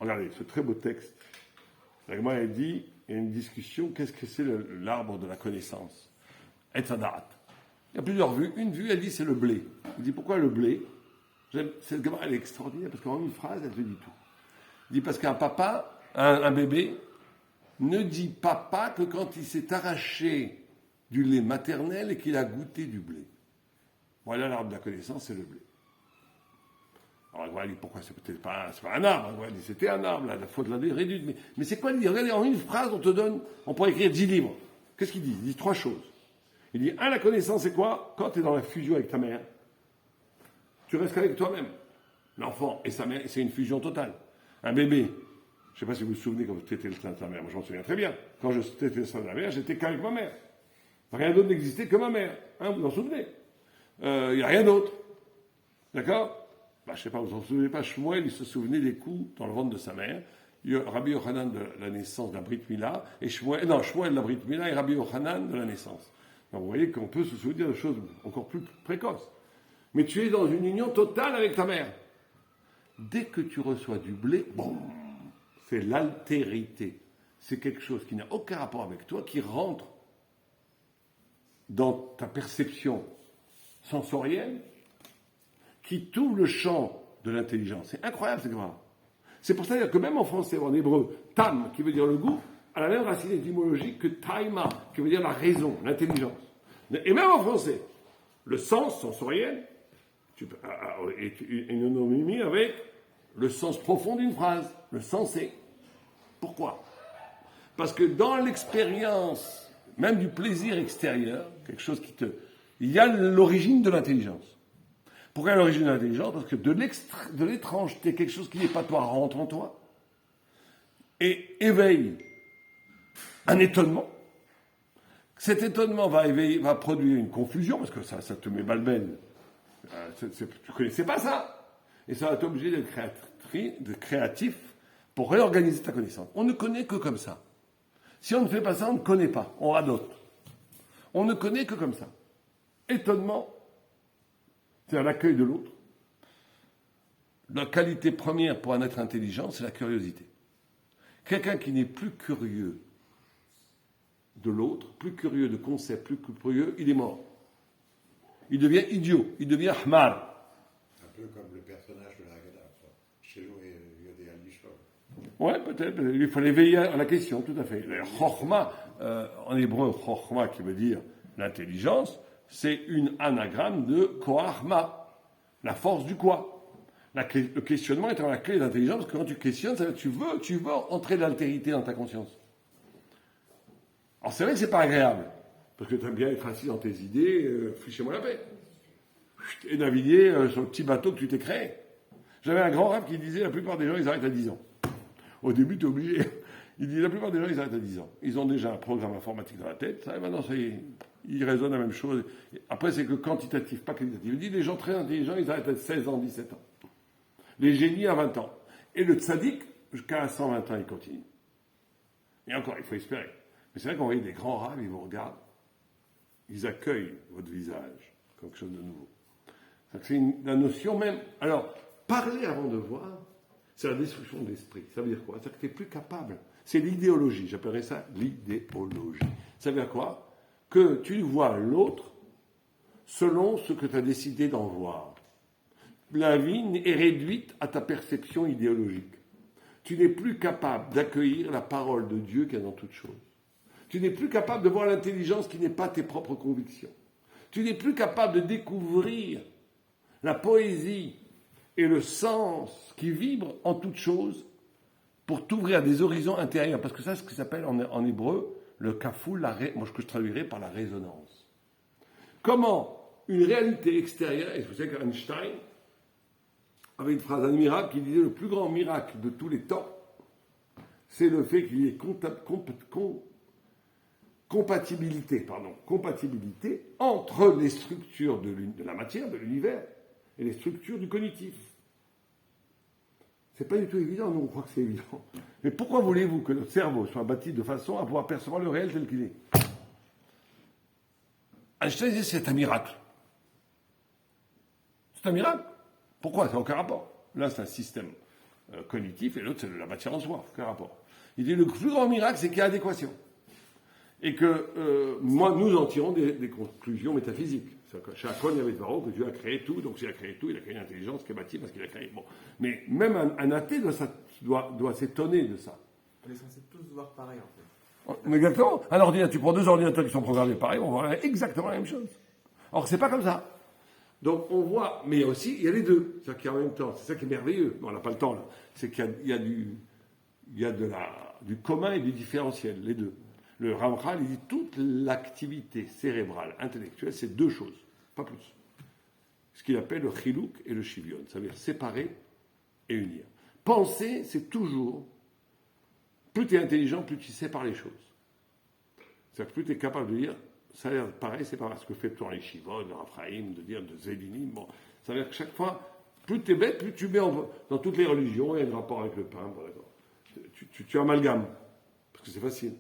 Regardez ce très beau texte. Moi, elle dit, il y a une discussion, qu'est-ce que c'est l'arbre de la connaissance? Etzadat. Il y a plusieurs vues. Une vue, elle dit, c'est le blé. Il dit, pourquoi le blé? Cette gamme, elle est extraordinaire, parce qu'en une phrase, elle te dit tout. Il dit, parce qu'un papa, un bébé, ne dit papa que quand il s'est arraché du lait maternel et qu'il a goûté du blé. Voilà l'arbre de la connaissance, c'est le blé. Alors, on dit, pourquoi c'est peut-être pas un arbre? On dit, c'était un arbre, la faute de la réduite. Mais c'est quoi le dire? Regardez, en une phrase, on pourrait écrire 10 livres. Qu'est-ce qu'il dit? Il dit 3 choses. Il dit, la connaissance, c'est quoi? Quand tu es dans la fusion avec ta mère, tu restes qu'avec toi-même. L'enfant et sa mère, c'est une fusion totale. Un bébé, je ne sais pas si vous vous souvenez quand tu étais le sein de ta mère, moi je m'en souviens très bien. Quand j'étais le sein de ma mère, j'étais qu'avec ma mère. Rien d'autre n'existait que ma mère. Hein, vous vous en souvenez? Il n'y a rien d'autre. D'accord? Je ne sais pas, vous ne vous souvenez pas, Shmuel, il se souvenait des coups dans le ventre de sa mère. Rabbi Yochanan de la naissance de la Brit Mila, et Shmuel de la Brit Mila et Rabbi Yochanan de la naissance. Donc vous voyez qu'on peut se souvenir de choses encore plus précoces. Mais tu es dans une union totale avec ta mère. Dès que tu reçois du blé, bon, c'est l'altérité. C'est quelque chose qui n'a aucun rapport avec toi, qui rentre dans ta perception sensorielle, qui t'ouvre le champ de l'intelligence. C'est incroyable, c'est grave. C'est pour ça que même en français ou en hébreu, tam, qui veut dire le goût, a la même racine étymologique que taima, qui veut dire la raison, l'intelligence. Et même en français, le sens sensoriel est une homonymie avec le sens profond d'une phrase, le sensé. Pourquoi? Parce que dans l'expérience, même du plaisir extérieur, quelque chose il y a l'origine de l'intelligence. Pourquoi l'origine de l'intelligence? Parce que de l'étrangeté, quelque chose qui n'est pas toi, rentre en toi et éveille un étonnement. Cet étonnement va produire une confusion, parce que ça te met balbène. Tu ne connaissais pas ça. Et ça va t'obliger d'être créatif pour réorganiser ta connaissance. On ne connaît que comme ça. Si on ne fait pas ça, on ne connaît pas. On radote. On ne connaît que comme ça. Étonnement, c'est l'accueil de l'autre. La qualité première pour un être intelligent, c'est la curiosité. Quelqu'un qui n'est plus curieux de l'autre, plus curieux de concepts, plus curieux, il est mort. Il devient idiot, il devient hmar. Un peu comme le personnage de la Haggadah, chez Yodé al-Lishon. Ouais, peut-être. Il faut l'éveiller à la question, tout à fait. Chokhma, en hébreu, chokhma, qui veut dire l'intelligence, c'est une anagramme de koachma, la force du quoi. Le questionnement est la clé de l'intelligence, parce que quand tu questionnes, ça veut dire tu veux entrer de l'altérité dans ta conscience. Alors c'est vrai que c'est pas agréable. Parce que tu aimes bien être assis dans tes idées, fichez-moi la paix. Et naviguer sur le petit bateau que tu t'es créé. J'avais un grand rap qui disait la plupart des gens, ils arrêtent à 10 ans. Au début, tu es obligé. Il dit la plupart des gens, ils arrêtent à 10 ans. Ils ont déjà un programme informatique dans la tête. Ça, et maintenant, ça y est, ils raisonnent la même chose. Après, c'est que quantitatif, pas qualitatif. Il dit les gens très intelligents, ils arrêtent à 16 ans, 17 ans. Les génies à 20 ans. Et le tzaddik, jusqu'à 120 ans, il continue. Et encore, il faut espérer. Mais c'est vrai qu'on voit des grands raves, ils vous regardent, ils accueillent votre visage comme quelque chose de nouveau. C'est la notion même. Alors, parler avant de voir, c'est la destruction de l'esprit. Ça veut dire quoi? C'est-à-dire que tu n'es plus capable. C'est l'idéologie. J'appellerais ça l'idéologie. Ça veut dire quoi? Que tu vois l'autre selon ce que tu as décidé d'en voir. La vie est réduite à ta perception idéologique. Tu n'es plus capable d'accueillir la parole de Dieu qui est dans toute chose. Tu n'es plus capable de voir l'intelligence qui n'est pas tes propres convictions. Tu n'es plus capable de découvrir la poésie et le sens qui vibrent en toute chose pour t'ouvrir à des horizons intérieurs. Parce que ça, c'est ce qui s'appelle en hébreu le kafoul, moi ce que je traduirais par la résonance. Comment une réalité extérieure, et vous savez qu'Einstein avait une phrase admirable qui disait le plus grand miracle de tous les temps, c'est le fait qu'il y ait compatibilité entre les structures de la matière, de l'univers, et les structures du cognitif. C'est pas du tout évident, nous on croit que c'est évident. Mais pourquoi voulez-vous que notre cerveau soit bâti de façon à pouvoir percevoir le réel tel qu'il est? Einstein disait c'est un miracle. C'est un miracle. Pourquoi? Ça n'a aucun rapport. L'un c'est un système cognitif et l'autre c'est de la matière en soi. Aucun rapport. Il dit le plus grand miracle c'est qu'il y a adéquation. Et que nous en tirons des conclusions métaphysiques. C'est-à-dire que chez Akon, il y avait de Varro que Dieu a créé tout, donc s'il a créé tout, il a créé une intelligence qui est bâtie parce qu'il a créé. Bon. Mais même un athée doit s'étonner de ça. On est censé tous voir pareil en fait. Exactement. Un ordinateur, tu prends deux ordinateurs qui sont programmés pareil, on voit exactement la même chose. Or, c'est pas comme ça. Donc, on voit, mais aussi, il y a les deux. C'est-à-dire qu'il y a en même temps, c'est ça qui est merveilleux. Bon, on n'a pas le temps là. C'est qu'il y a du commun et du différentiel, les deux. Le Ramchal, il dit toute l'activité cérébrale, intellectuelle, c'est deux choses, pas plus. Ce qu'il appelle le chilouk et le shivyon, ça veut dire séparer et unir. Penser, c'est toujours, plus tu es intelligent, plus tu sépares les choses. C'est-à-dire que plus tu es capable de dire, ça a l'air pareil, c'est pas parce que fait toi les shivon, de Raphaïm, de dire de Zélinim, bon, ça veut dire que chaque fois, plus tu es bête, plus tu mets dans toutes les religions, il y a un rapport avec le pain, bon, tu amalgames, parce que c'est facile.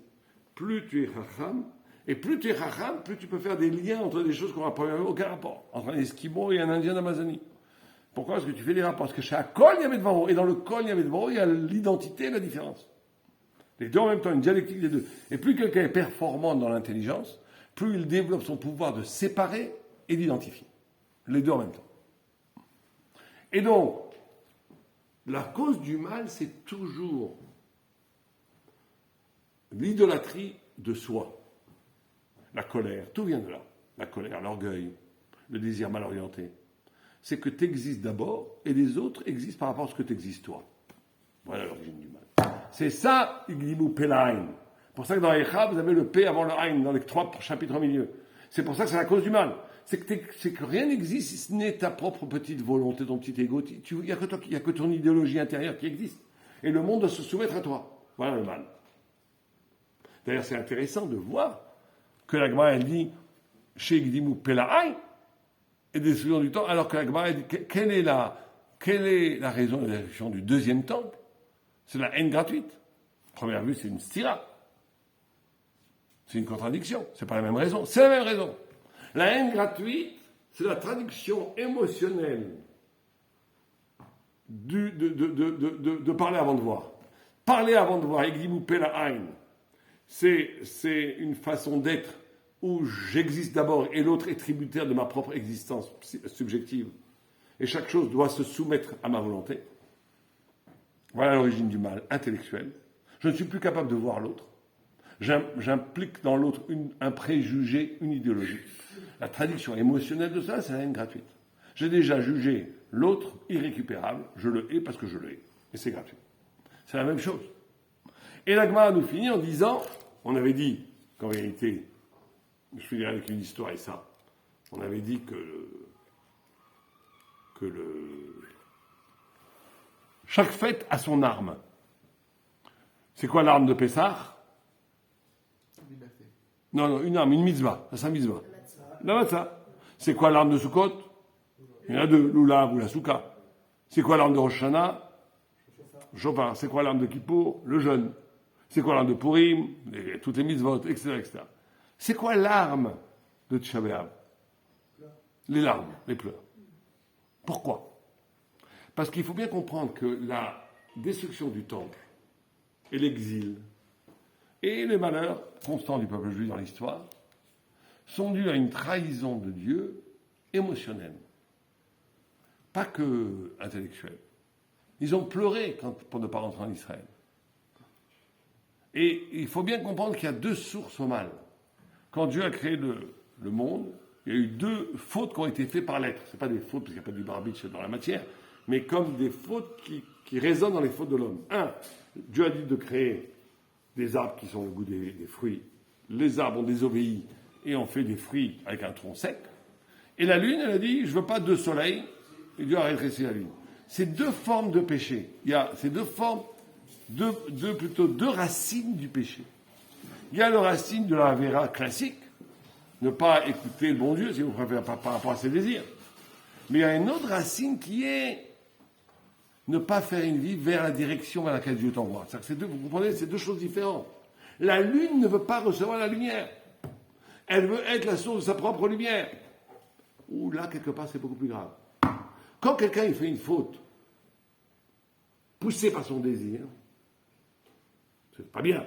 Plus tu es chacham, et plus tu es chacham, plus tu peux faire des liens entre des choses qui n'ont aucun rapport. Entre un Esquimau et un Indien d'Amazonie. Pourquoi? Parce que tu fais des rapports. Parce que chez un col, il y avait devant, et dans le col, il y avait devant, il y a l'identité et la différence. Les deux en même temps, une dialectique des deux. Et plus quelqu'un est performant dans l'intelligence, plus il développe son pouvoir de séparer et d'identifier. Les deux en même temps. Et donc, la cause du mal, c'est toujours l'idolâtrie de soi, la colère, tout vient de là. La colère, l'orgueil, le désir mal orienté. C'est que tu existes d'abord et les autres existent par rapport à ce que tu existes toi. Voilà l'origine du mal. C'est ça, Iglimou Pelaïn. C'est pour ça que dans Echa, vous avez le P avant le Aïn, dans les 3 chapitres au milieu. C'est pour ça que c'est la cause du mal. C'est que rien n'existe si ce n'est ta propre petite volonté, ton petit ego. Il n'y a que ton idéologie intérieure qui existe. Et le monde doit se soumettre à toi. Voilà le mal. D'ailleurs, c'est intéressant de voir que la Gemara, elle dit chez Igdimou Pelaï et des destruction du temps, alors que la Gemara, elle dit quelle est la raison de la destruction du deuxième temple? C'est la haine gratuite. Première vue, c'est une stira. C'est une contradiction. C'est pas la même raison. C'est la même raison. La haine gratuite, c'est la traduction émotionnelle de parler avant de voir. Parler avant de voir, Igdimou Pelaï. C'est une façon d'être où j'existe d'abord et l'autre est tributaire de ma propre existence subjective. Et chaque chose doit se soumettre à ma volonté. Voilà l'origine du mal intellectuel. Je ne suis plus capable de voir l'autre. J'implique dans l'autre un préjugé, une idéologie. La traduction émotionnelle de ça, c'est la haine gratuite. J'ai déjà jugé l'autre irrécupérable, je le hais parce que je le hais. Et c'est gratuit. C'est la même chose. Et la Gemara nous finit en disant, on avait dit qu'en réalité, Je finirai avec une histoire et ça. On avait dit chaque fête a son arme. C'est quoi l'arme de Pessah? Liberté. Non, une arme, une mitzvah. Ça, c'est un mitzvah. La matzah. C'est quoi l'arme de Sukkot? Il y en a deux, l'oulav ou la souka. C'est quoi l'arme de Rosh Hashanah? Chauffard. C'est quoi l'arme de Kippour? Le jeûne. C'est quoi l'arme de Purim? Toutes les mitzvot, etc., etc. C'est quoi l'arme de Tisha B'Av? Les larmes, les pleurs. Pourquoi? Parce qu'il faut bien comprendre que la destruction du temple et l'exil et les malheurs constants du peuple juif dans l'histoire sont dus à une trahison de Dieu émotionnelle, pas que intellectuelle. Ils ont pleuré pour ne pas rentrer en Israël. Et il faut bien comprendre qu'il y a deux sources au mal. Quand Dieu a créé le monde, il y a eu deux fautes qui ont été faites par l'être. Ce n'est pas des fautes parce qu'il n'y a pas de libre arbitre dans la matière, mais comme des fautes qui résonnent dans les fautes de l'homme. Un, Dieu a dit de créer des arbres qui sont le goût des fruits. Les arbres ont désobéi et ont fait des fruits avec un tronc sec. Et la lune, elle a dit, je ne veux pas de soleil, et Dieu a rétréci la lune. C'est deux formes de péché. Il y a ces deux formes, plutôt deux racines du péché. Il y a la racine de la vera classique, ne pas écouter le bon Dieu, si vous préférez, par rapport à ses désirs. Mais il y a une autre racine qui est ne pas faire une vie vers la direction vers laquelle Dieu t'envoie. Vous comprenez, c'est deux choses différentes. La lune ne veut pas recevoir la lumière. Elle veut être la source de sa propre lumière. Ou là, quelque part, c'est beaucoup plus grave. Quand quelqu'un il fait une faute, poussé par son désir, c'est pas bien.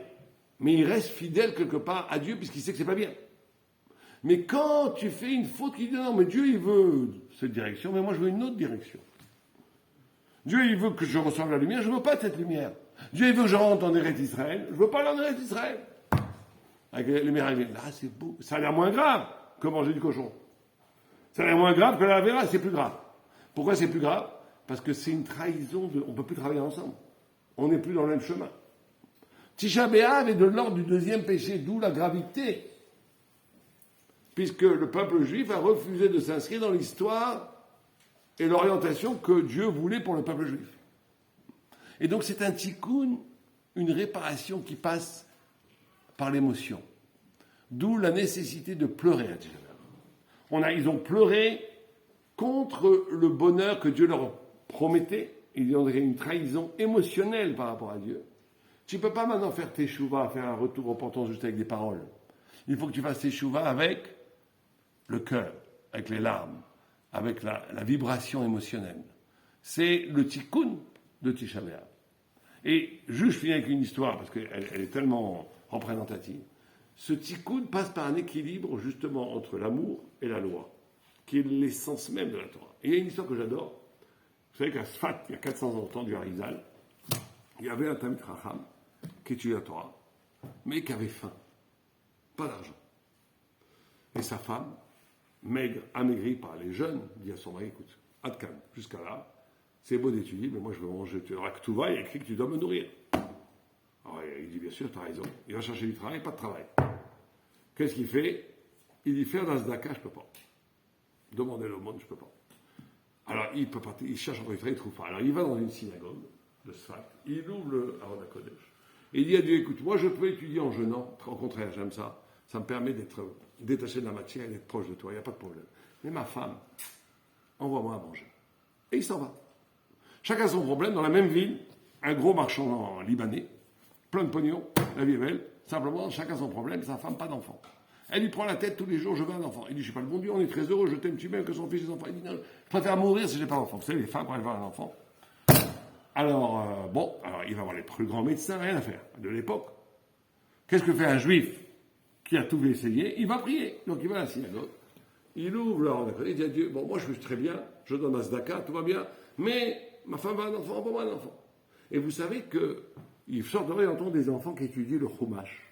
Mais il reste fidèle quelque part à Dieu puisqu'il sait que c'est pas bien. Mais quand tu fais une faute qui dit non, mais Dieu il veut cette direction, mais moi je veux une autre direction. Dieu il veut que je reçoive la lumière, je ne veux pas cette lumière. Dieu il veut que je rentre en Eretz Israël, je ne veux pas aller en Eretz Israël. Avec les lumières, là c'est beau, ça a l'air moins grave que manger du cochon. Ça a l'air moins grave que la vera, c'est plus grave. Pourquoi c'est plus grave? Parce que c'est une trahison, on ne peut plus travailler ensemble. On n'est plus dans le même chemin. Tisha B'Av est de l'ordre du deuxième péché, d'où la gravité. Puisque le peuple juif a refusé de s'inscrire dans l'histoire et l'orientation que Dieu voulait pour le peuple juif. Et donc c'est un tikkun, une réparation qui passe par l'émotion. D'où la nécessité de pleurer à Tisha B'Av. Ils ont pleuré contre le bonheur que Dieu leur promettait. Il y aurait une trahison émotionnelle par rapport à Dieu. Tu ne peux pas maintenant faire teshuva, faire un retour au repentant juste avec des paroles. Il faut que tu fasses teshuva avec le cœur, avec les larmes, avec la vibration émotionnelle. C'est le tikkun de Tisha B'Av. Et juste, je finis avec une histoire, parce qu'elle est tellement représentative. Ce tikkun passe par un équilibre, justement, entre l'amour et la loi, qui est l'essence même de la Torah. Et il y a une histoire que j'adore. Vous savez qu'à Sfat, il y a 400 ans du Harizal, il y avait un Talmid Chacham qui étudiait la Torah, mais qui avait faim, pas d'argent. Et sa femme, maigre, amaigrie par les jeunes, dit à son mari, écoute, Adkan, jusqu'à là, c'est beau d'étudier, mais moi je veux manger. Tu auras que tout va, il y a écrit que tu dois me nourrir. Alors il dit, bien sûr, tu as raison. Il va chercher du travail, pas de travail. Qu'est-ce qu'il fait? Il dit, faire d'Azdaka, je ne peux pas. Demander l'aumône, je ne peux pas. Alors il peut partir, il cherche entre les traits, il ne trouve pas. Alors il va dans une synagogue de Sfat, il ouvre le Aron HaKodesh, et il dit à Dieu, écoute, moi je peux étudier en jeûnant, au contraire, j'aime ça. Ça me permet d'être détaché de la matière et d'être proche de toi, il n'y a pas de problème. Mais ma femme, envoie-moi à manger. Et il s'en va. Chacun son problème, dans la même ville, un gros marchand libanais, plein de pognon, la vie est belle, simplement, chacun son problème, sa femme, pas d'enfant. Elle lui prend la tête tous les jours, je veux un enfant. Il dit, je suis pas le bon Dieu, on est très heureux, je t'aime, tu m'aimes, que son fils et ses enfants. Il dit, non, je préfère mourir si j'ai pas d'enfant. Vous savez, les femmes, quand elles veulent un enfant. Alors, alors, il va voir les plus grands médecins, rien à faire, de l'époque. Qu'est-ce que fait un juif qui a tout essayé? Il va prier. Donc, il va à la synagogue, il ouvre le Aron HaKodesh, il dit à Dieu, bon, moi, je suis très bien, je donne un tzedaka, tout va bien, mais ma femme va un enfant, envoie-moi un enfant. Et vous savez qu'il sortirait d'entendre des enfants qui étudient le Chumash,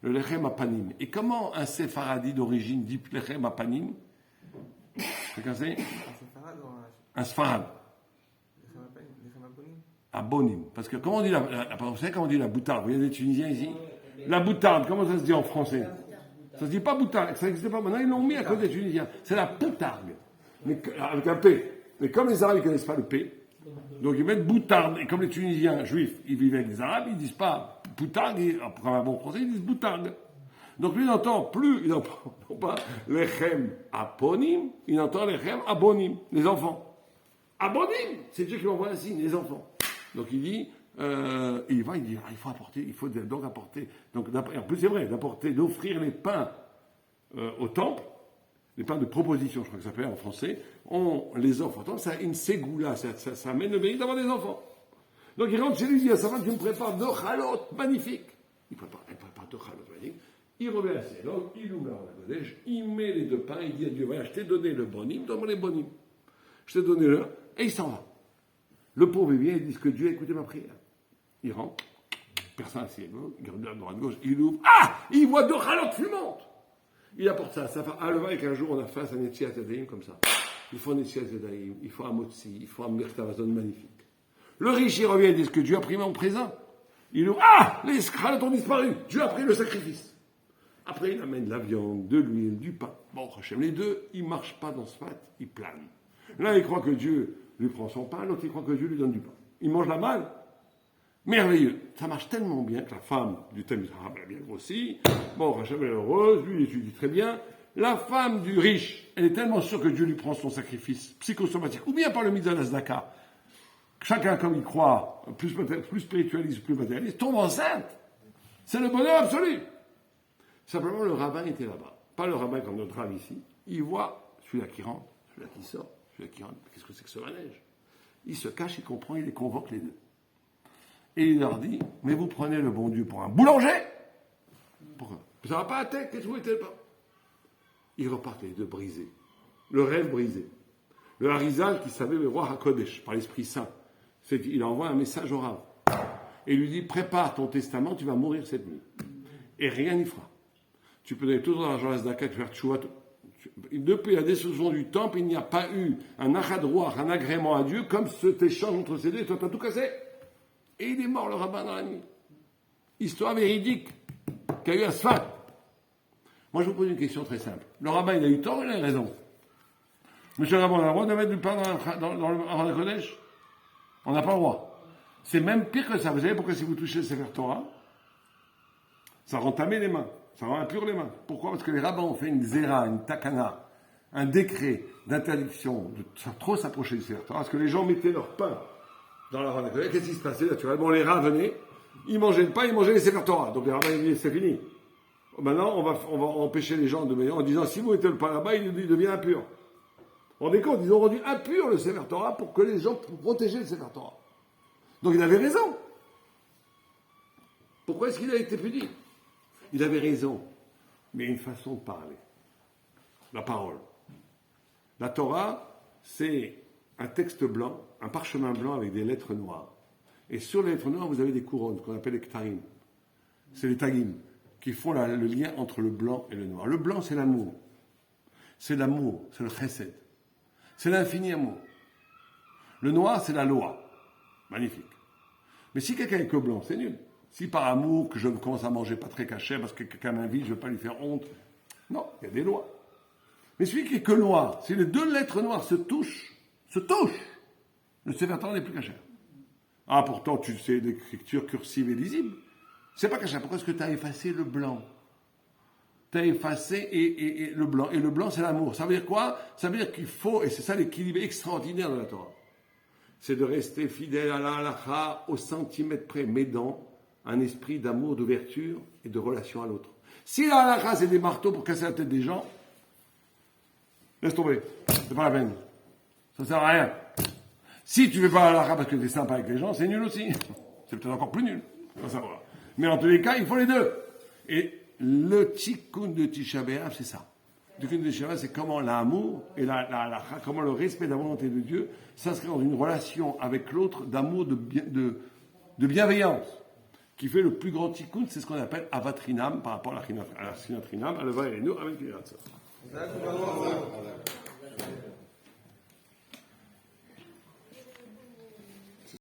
le Lechem Apanim. Et comment un séfaradi d'origine dit Lechem Apanim? Quelqu'un sait? Un sfarad. Abonim. Parce que comment on dit vous savez comment on dit la boutarde? Vous voyez des Tunisiens ici? La boutarde, comment ça se dit en français? Ça se dit pas boutargue, ça n'existait pas. Maintenant, ils l'ont mis à côté des Tunisiens. C'est la poutargue, mais avec un P. Mais comme les Arabes ne connaissent pas le P, donc ils mettent boutarde. Et comme les Tunisiens juifs, ils vivent avec les Arabes, ils disent pas poutargue, après un bon français, ils disent boutargue. Donc lui, il n'entend pas lechem aponim, il entend lechem abonim, les enfants. Abonim, c'est Dieu qui m'envoie un signe, les enfants. Donc il dit, il dit, il faut apporter, donc en plus c'est vrai, d'offrir les pains au temple, les pains de proposition, je crois que ça s'appelle en français, on les offre au temple, ça a une ségoula, ça amène le mérite d'avoir des enfants. Donc il rentre chez lui, il dit à sa femme, tu me prépares deux chalotes magnifiques. Elle prépare deux chalotes magnifiques. Il revient à ses langues, il ouvre la Kodesh, il met les deux pains, il dit à Dieu, voilà, je t'ai donné le bonim, donne-moi les bonim. Je t'ai donné le, et il s'en va. Le pauvre vient, il dit que Dieu a écouté ma prière. Il rentre, personne assis à gauche, il regarde à droite gauche, il ouvre, il voit deux chalotes fumantes. Il apporte ça à sa femme. Ah, le vrai qu'un jour on a fait un Netziat Yadayim comme ça. Il faut un Netziat Yadayim, il faut un Motzi, il faut un Mirtavazon magnifique. Le riche, il revient, il dit que Dieu a pris mon présent. Il ouvre, les chalotes ont disparu, Dieu a pris le sacrifice. Après, il amène de la viande, de l'huile, du pain. Bon, Hachem, les deux, ils ne marchent pas dans ce fat, ils planent. L'un, il croit que Dieu lui prend son pain, l'autre, il croit que Dieu lui donne du pain. Il mange la malle. Merveilleux. Ça marche tellement bien que la femme du Talmud Chacham, elle a bien grossi. Bon, Hachem, elle est heureuse, lui, il étudie très bien. La femme du riche, elle est tellement sûre que Dieu lui prend son sacrifice psychosomatique, ou bien par le Mitzvah Zdaka. Chacun, comme il croit, plus spiritualiste, plus matérialiste, tombe enceinte. C'est le bonheur absolu. Simplement, le rabbin était là-bas. Pas le rabbin comme notre rave ici. Il voit celui-là qui rentre, celui-là qui sort, celui-là qui rentre. Qu'est-ce que c'est que ce manège? Il se cache, il comprend, il les convoque les deux. Et il leur dit, mais vous prenez le bon Dieu pour un boulanger? Pourquoi? Ça va pas à tête, qu'est-ce que vous mettez pas? Ils repartent les deux brisés. Le rêve brisé. Le Harizal qui savait le roi HaKodesh, par l'Esprit Saint, il envoie un message au rav. Et il lui dit, prépare ton testament, tu vas mourir cette nuit. Et rien n'y fera. Tu peux donner tout ton argent à Zdaka, tu vas faire tchouva. Depuis la destruction du temple, il n'y a pas eu un achadroit, un agrément à Dieu, comme cet échange entre ces deux, et toi, t'as tout cassé. Et il est mort, le rabbin, dans la nuit. Histoire véridique, qu'a eu à Sfat. Moi, je vous pose une question très simple. Le rabbin, il a eu tort ou il a eu raison? Monsieur le rabbin, on a le droit de mettre du pain dans le Aron Kodesh? On n'a pas le droit. C'est même pire que ça. Vous savez pourquoi si vous touchez le Sefer Torah, ça rend tamé les mains. Ça rend impur les mains. Pourquoi? Parce que les rabbins ont fait une zéra, une takana, un décret d'interdiction de trop s'approcher du Sefer Torah, parce que les gens mettaient leur pain dans la Aron Kodesh. Qu'est-ce qui se passait naturellement? Les rats venaient, ils mangeaient le pain, ils mangeaient les Sefer Torah. Donc les rabbins disaient, c'est fini. Maintenant, on va empêcher les gens de venir en disant, si vous mettez le pain là-bas, il devient impur. On est compte, ils ont rendu impur le Sefer Torah pour que les gens, pour protéger le Sefer Torah. Donc il avait raison. Pourquoi est-ce qu'il a été puni? Il avait raison, mais une façon de parler. La parole. La Torah, c'est un texte blanc, un parchemin blanc avec des lettres noires. Et sur les lettres noires, vous avez des couronnes, qu'on appelle les ktarim. C'est les tagim, qui font le lien entre le blanc et le noir. Le blanc, c'est l'amour. C'est l'amour, c'est le chesed. C'est l'infini amour. Le noir, c'est la loi. Magnifique. Mais si quelqu'un est que blanc, c'est nul. Si par amour, que je commence à manger pas très caché parce que quelqu'un m'invite, je ne veux pas lui faire honte. Non, il y a des lois. Mais celui qui est que noir, si les deux lettres noires se touchent, le Sefer Torah n'est plus caché. Ah, pourtant, tu sais l'écriture cursive et lisible. C'est pas caché. Pourquoi est-ce que tu as effacé le blanc? Tu as effacé et le blanc. Et le blanc, c'est l'amour. Ça veut dire quoi? Ça veut dire qu'il faut, et c'est ça l'équilibre extraordinaire de la Torah, c'est de rester fidèle à la halakha au centimètre près, mais dans un esprit d'amour, d'ouverture et de relation à l'autre. Si la halakha, c'est des marteaux pour casser la tête des gens, laisse tomber. C'est pas la peine. Ça sert à rien. Si tu ne fais pas la halakha parce que tu es sympa avec les gens, c'est nul aussi. C'est peut-être encore plus nul. Faut savoir. Mais en tous les cas, il faut les deux. Et le tikkun de Tisha B'Av, c'est ça. Le tikkun de Tisha B'Av, c'est comment l'amour et la halakha, comment le respect de la volonté de Dieu s'inscrit dans une relation avec l'autre d'amour, de bienveillance. Qui fait le plus grand tikkun, c'est ce qu'on appelle avatrinam par rapport à la sinatrinam, à la vaïenu, avec les